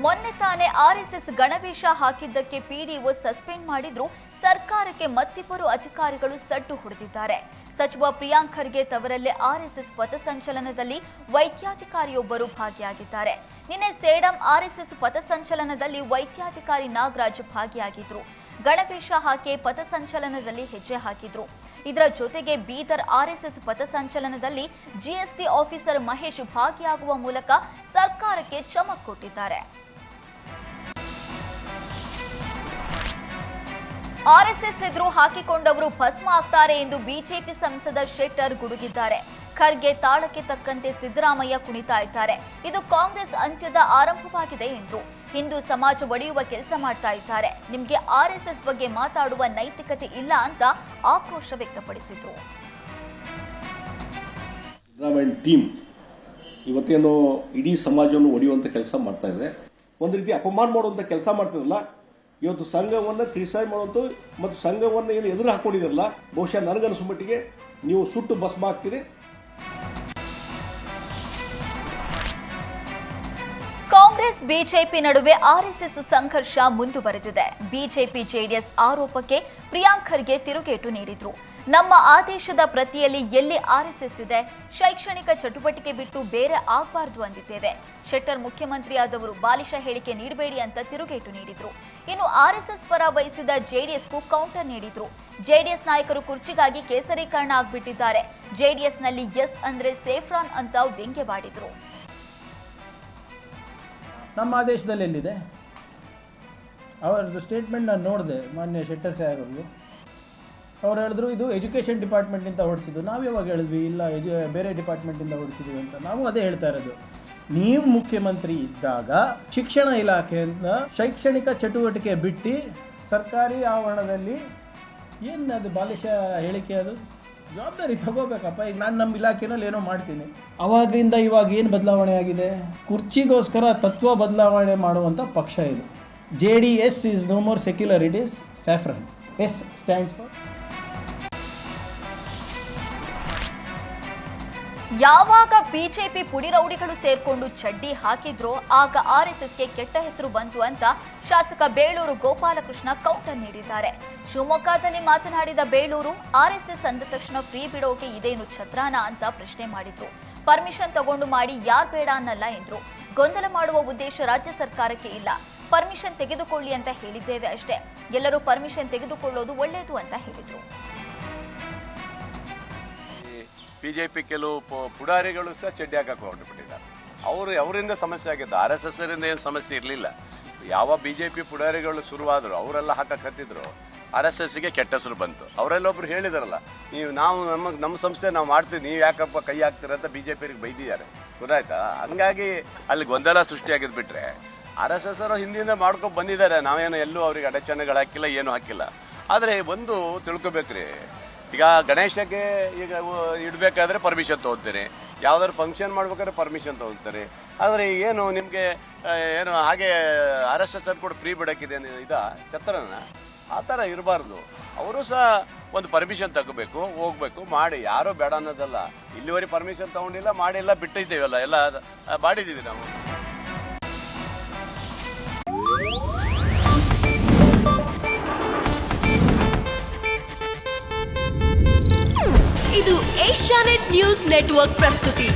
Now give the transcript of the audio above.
ಮೊನ್ನೆ ತಾನೇ RSS ಗಣವೇಶ ಹಾಕಿದ್ದಕ್ಕೆ PDO suspend ಮಾಡಿದ್ರು. ಸರ್ಕಾರಕ್ಕೆ ಮತ್ತಿಬ್ಬರು ಅಧಿಕಾರಿಗಳು ಸಡ್ಡು ಹೊಡೆದಿದ್ದಾರೆ. ಸಚಿವ ಪ್ರಿಯಾಂಕ್ ಖರ್ಗೆ ತವರಲ್ಲೇ ಆರ್ಎಸ್ಎಸ್ ಪಥಸಂಚಲನದಲ್ಲಿ ವೈದ್ಯಾಧಿಕಾರಿಯೊಬ್ಬರು ಭಾಗಿಯಾಗಿದ್ದಾರೆ. ನಿನ್ನೆ ಸೇಡಂ ಆರ್ಎಸ್ಎಸ್ ಪಥಸಂಚಲನದಲ್ಲಿ ವೈದ್ಯಾಧಿಕಾರಿ ನಾಗರಾಜ್ ಭಾಗಿಯಾಗಿದ್ರು. ಗಣವೇಶ ಹಾಕಿ ಪಥಸಂಚಲನದಲ್ಲಿ ಹೆಜ್ಜೆ ಹಾಕಿದ್ರು. ಇದರ ಜೊತೆಗೆ ಬೀದರ್ ಆರ್ಎಸ್ಎಸ್ ಪಥಸಂಚಲನದಲ್ಲಿ ಜಿಎಸ್ಟಿ ಆಫೀಸರ್ ಮಹೇಶ್ ಭಾಗಿಯಾಗುವ ಮೂಲಕ ಸರ್ಕಾರಕ್ಕೆ ಚಮಕ್ ಕೊಟ್ಟಿದ್ದಾರೆ. ಆರ್ಎಸ್ಎಸ್ ಎದುರು ಹಾಕಿಕೊಂಡವರು ಭಸ್ಮ ಆಗ್ತಾರೆ ಎಂದು ಬಿಜೆಪಿ ಸಂಸದ ಶೆಟ್ಟರ್ ಗುಡುಗಿದ್ದಾರೆ. ಖರ್ಗೆ ತಾಳಕ್ಕೆ ತಕ್ಕಂತೆ ಸಿದ್ದರಾಮಯ್ಯ ಕುಣಿತಾ ಇದ್ದಾರೆ. ಇದು ಕಾಂಗ್ರೆಸ್ ಅಂತ್ಯದ ಆರಂಭವಾಗಿದೆ ಎಂದರು. ಹಿಂದೂ ಸಮಾಜ ಒಡೆಯುವ ಕೆಲಸ ಮಾಡ್ತಾ ಇದ್ದಾರೆ. ನಿಮಗೆ ಆರ್ಎಸ್ಎಸ್ ಬಗ್ಗೆ ಮಾತಾಡುವ ನೈತಿಕತೆ ಇಲ್ಲ ಅಂತ ಆಕ್ರೋಶ ವ್ಯಕ್ತಪಡಿಸಿದ್ರು. ಸಿದ್ದರಾಮಯ್ಯ ಟೀಮ್ ಇವತ್ತೇನು ಇಡೀ ಸಮಾಜವನ್ನು ಒಡೆಯುವಂತ ಕೆಲಸ ಮಾಡ್ತಾ ಇದೆ. ಒಂದು ರೀತಿ ಅಪಮಾನ ಮಾಡುವಂತ ಕೆಲಸ ಮಾಡ್ತಿರಲ್ಲ. ಇವತ್ತು ಸಂಘವನ್ನು ಕ್ರಿಟಿಸೈಸ್ ಮಾಡುವಂತ ಮತ್ತು ಸಂಘವನ್ನು ಏನು ಎದುರು ಹಾಕೊಂಡಿದಿರಲ್ಲ, ಬಹುಶಃ ನನಗನ್ನಿಸೋ ಮಟ್ಟಿಗೆ ನೀವು ಸುಟ್ಟು ಭಸ್ಮ ಆಗ್ತೀರಿ. ಕಾಂಗ್ರೆಸ್ ಬಿಜೆಪಿ ನಡುವೆ ಆರ್ಎಸ್ಎಸ್ ಸಂಘರ್ಷ ಮುಂದುವರೆದಿದೆ. ಬಿಜೆಪಿ ಜೆಡಿಎಸ್ ಆರೋಪಕ್ಕೆ ಪ್ರಿಯಾಂಕ್ ಖರ್ಗೆ ತಿರುಗೇಟು ನೀಡಿದ್ರು. ನಮ್ಮ ಆದೇಶದ ಪ್ರತಿಯಲ್ಲಿ ಎಲ್ಲಿ ಆರ್ಎಸ್ಎಸ್ ಇದೆ, ಶೈಕ್ಷಣಿಕ ಚಟುವಟಿಕೆ ಬಿಟ್ಟು ಬೇರೆ ಆಗಬಾರದು ಅಂದಿದ್ದೇವೆ. ಶೆಟ್ಟರ್ ಮುಖ್ಯಮಂತ್ರಿಯಾದವರು ಬಾಲಿಶ ಹೇಳಿಕೆ ನೀಡಬೇಡಿ ಅಂತ ತಿರುಗೇಟು ನೀಡಿದ್ರು. ಇನ್ನು ಆರ್ಎಸ್ಎಸ್ ಪರ ವಹಿಸಿದ ಜೆಡಿಎಸ್ಗೂ ಕೌಂಟರ್ ನೀಡಿದ್ರು. ಜೆಡಿಎಸ್ ನಾಯಕರು ಕುರ್ಚಿಗಾಗಿ ಕೇಸರೀಕರಣ ಆಗ್ಬಿಟ್ಟಿದ್ದಾರೆ. ಜೆಡಿಎಸ್ನಲ್ಲಿ ಎಸ್ ಅಂದ್ರೆ ಸೇಫ್ರಾನ್ ಅಂತ ವ್ಯಂಗ್ಯವಾಡಿದ್ರು. ನಮ್ಮ ಆದೇಶದಲ್ಲಿ ಎಲ್ಲಿದೆ? ಅವರದ್ದು ಸ್ಟೇಟ್ಮೆಂಟ್ ನಾನು ನೋಡಿದೆ ಮಾನ್ಯ ಶೆಟ್ಟರ್ ಸಾಹೇಬರು. ಅವ್ರು ಹೇಳಿದ್ರು ಇದು ಎಜುಕೇಷನ್ ಡಿಪಾರ್ಟ್ಮೆಂಟಿಂದ ಹೊಡಿಸಿದ್ದು. ನಾವು ಯಾವಾಗ ಹೇಳಿದ್ವಿ ಇಲ್ಲ ಬೇರೆ ಡಿಪಾರ್ಟ್ಮೆಂಟಿಂದ ಹೊಡಿಸಿದ್ವಿ ಅಂತ? ನಾವು ಅದೇ ಹೇಳ್ತಾ ಇರೋದು. ನೀವು ಮುಖ್ಯಮಂತ್ರಿ ಇದ್ದಾಗ ಶಿಕ್ಷಣ ಇಲಾಖೆಯಿಂದ ಶೈಕ್ಷಣಿಕ ಚಟುವಟಿಕೆ ಬಿಟ್ಟು ಸರ್ಕಾರಿ ಆವರಣದಲ್ಲಿ ಏನು ಅದು ಬಾಲಿಶ ಹೇಳಿಕೆ? ಅದು ಜವಾಬ್ದಾರಿ ತಗೋಬೇಕಪ್ಪ. ಈಗ ನಾನು ನಮ್ಮ ಇಲಾಖೆನಲ್ಲಿ ಏನೋ ಮಾಡ್ತೀನಿ, ಅವಾಗಿಂದ ಇವಾಗ ಏನು ಬದಲಾವಣೆ ಆಗಿದೆ? ಕುರ್ಚಿಗೋಸ್ಕರ ತತ್ವ ಬದಲಾವಣೆ ಮಾಡುವಂಥ ಪಕ್ಷ ಇದು. JDS is no more secular, it is saffron. S stands for ಯಾವಾಗ ಬಿಜೆಪಿ ಪುಡಿರೌಡಿಗಳು ಸೇರ್ಕೊಂಡು ಚಡ್ಡಿ ಹಾಕಿದ್ರೋ ಆಗ ಆರ್ಎಸ್ಎಸ್ಗೆ ಕೆಟ್ಟ ಹೆಸರು ಬಂತು ಅಂತ ಶಾಸಕ ಬೇಳೂರು ಗೋಪಾಲಕೃಷ್ಣ ಕೌಂಟರ್ ನೀಡಿದ್ದಾರೆ. ಶಿವಮೊಗ್ಗದಲ್ಲಿ ಮಾತನಾಡಿದ ಬೇಳೂರು, ಆರ್ಎಸ್ಎಸ್ ಅಂದ ತಕ್ಷಣ ಫ್ರೀ ಬಿಡೋಕೆ ಇದೇನು ಛತ್ರಾನ ಅಂತ ಪ್ರಶ್ನೆ ಮಾಡಿದ್ರು. ಪರ್ಮಿಷನ್ ತಗೊಂಡು ಮಾಡಿ ಯಾರ್ ಬೇಡ ಅನ್ನಲ್ಲ ಎಂದ್ರು. ಗೊಂದಲ ಮಾಡುವ ಉದ್ದೇಶ ರಾಜ್ಯ ಸರ್ಕಾರಕ್ಕೆ ಇಲ್ಲ. ಪರ್ಮಿಷನ್ ತೆಗೆದುಕೊಳ್ಳಿ ಅಂತ ಹೇಳಿದ್ದೇವೆ ಅಷ್ಟೇ. ಎಲ್ಲರೂ ಪರ್ಮಿಷನ್ ತೆಗೆದುಕೊಳ್ಳೋದು ಒಳ್ಳೆಯದು ಅಂತ ಹೇಳಿದ್ರು. ಬಿಜೆಪಿ ಕೆಲವು ಪುಡಾರಿಗಳು ಸಹ ಚಡ್ಡಿ ಹಾಕಕ್ಕೆ ಹೊರಟುಬಿಟ್ಟಿದ್ದಾರೆ. ಅವರಿಂದ ಸಮಸ್ಯೆ ಆಗಿದ್ದು, RSS ಏನು ಸಮಸ್ಯೆ ಇರಲಿಲ್ಲ. ಯಾವ ಬಿಜೆಪಿ ಪುಡಾರಿಗಳು ಶುರುವಾದರು ಅವರೆಲ್ಲ ಹಾಕಕ್ಕೆ ಹತ್ತಿದ್ರು, RSSಗೆ ಕೆಟ್ಟ ಹೆಸರು ಬಂತು. ಅವರೆಲ್ಲೊಬ್ರು ಹೇಳಿದಾರಲ್ಲ, ನೀವು ನಾವು ನಮ್ಮ ಸಂಸ್ಥೆ ನಾವು ಮಾಡ್ತೀವಿ, ನೀವು ಯಾಕಪ್ಪ ಕೈ ಹಾಕ್ತೀರ ಅಂತ ಬಿಜೆಪಿಗೆ ಬೈದಿದ್ದಾರೆ. ಗೊತ್ತಾಯ್ತಾ? ಹಂಗಾಗಿ ಅಲ್ಲಿ ಗೊಂದಲ ಸೃಷ್ಟಿಯಾಗಿದ್ದು ಬಿಟ್ರೆ RSS ಅವರು ಹಿಂದಿಂದ ಮಾಡ್ಕೊಂಡು ಬಂದಿದ್ದಾರೆ. ನಾವೇನು ಎಲ್ಲೂ ಅವ್ರಿಗೆ ಅಡಚಣೆಗಳು ಹಾಕಿಲ್ಲ, ಏನು ಹಾಕಿಲ್ಲ. ಆದರೆ ಒಂದು ತಿಳ್ಕೊಬೇಕ್ರಿ, ಈಗ ಗಣೇಶಕ್ಕೆ ಈಗ ಇಡಬೇಕಾದ್ರೆ ಪರ್ಮಿಷನ್ ತೊಗೊಳ್ತೀರಿ, ಯಾವ್ದಾದ್ರು ಫಂಕ್ಷನ್ ಮಾಡ್ಬೇಕಾದ್ರೆ ಪರ್ಮಿಷನ್ ತೊಗೊಳ್ತೀರಿ. ಆದರೆ ಏನು ನಿಮಗೆ ಏನು ಹಾಗೆ RSS ಕೂಡ ಫ್ರೀ ಬಿಡೋಕ್ಕಿದೆ ಇದಾ ಛತ್ರನ? ಆ ಥರ ಇರಬಾರ್ದು. ಅವರು ಸಹ ಒಂದು ಪರ್ಮಿಷನ್ ತಗೋಬೇಕು, ಹೋಗ್ಬೇಕು, ಮಾಡಿ. ಯಾರೂ ಬೇಡ ಅನ್ನೋದಲ್ಲ. ಇಲ್ಲಿವರೆಗೆ ಪರ್ಮಿಷನ್ ತೊಗೊಂಡಿಲ್ಲ, ಮಾಡಿಲ್ಲ, ಬಿಟ್ಟಿದ್ದೇವಲ್ಲ, ಎಲ್ಲ ಮಾಡಿದ್ದೀವಿ ನಾವು. ಇದು ಏಷ್ಯಾನೆಟ್ ನ್ಯೂಸ್ ನೆಟ್ವರ್ಕ್ ಪ್ರಸ್ತುತಿ.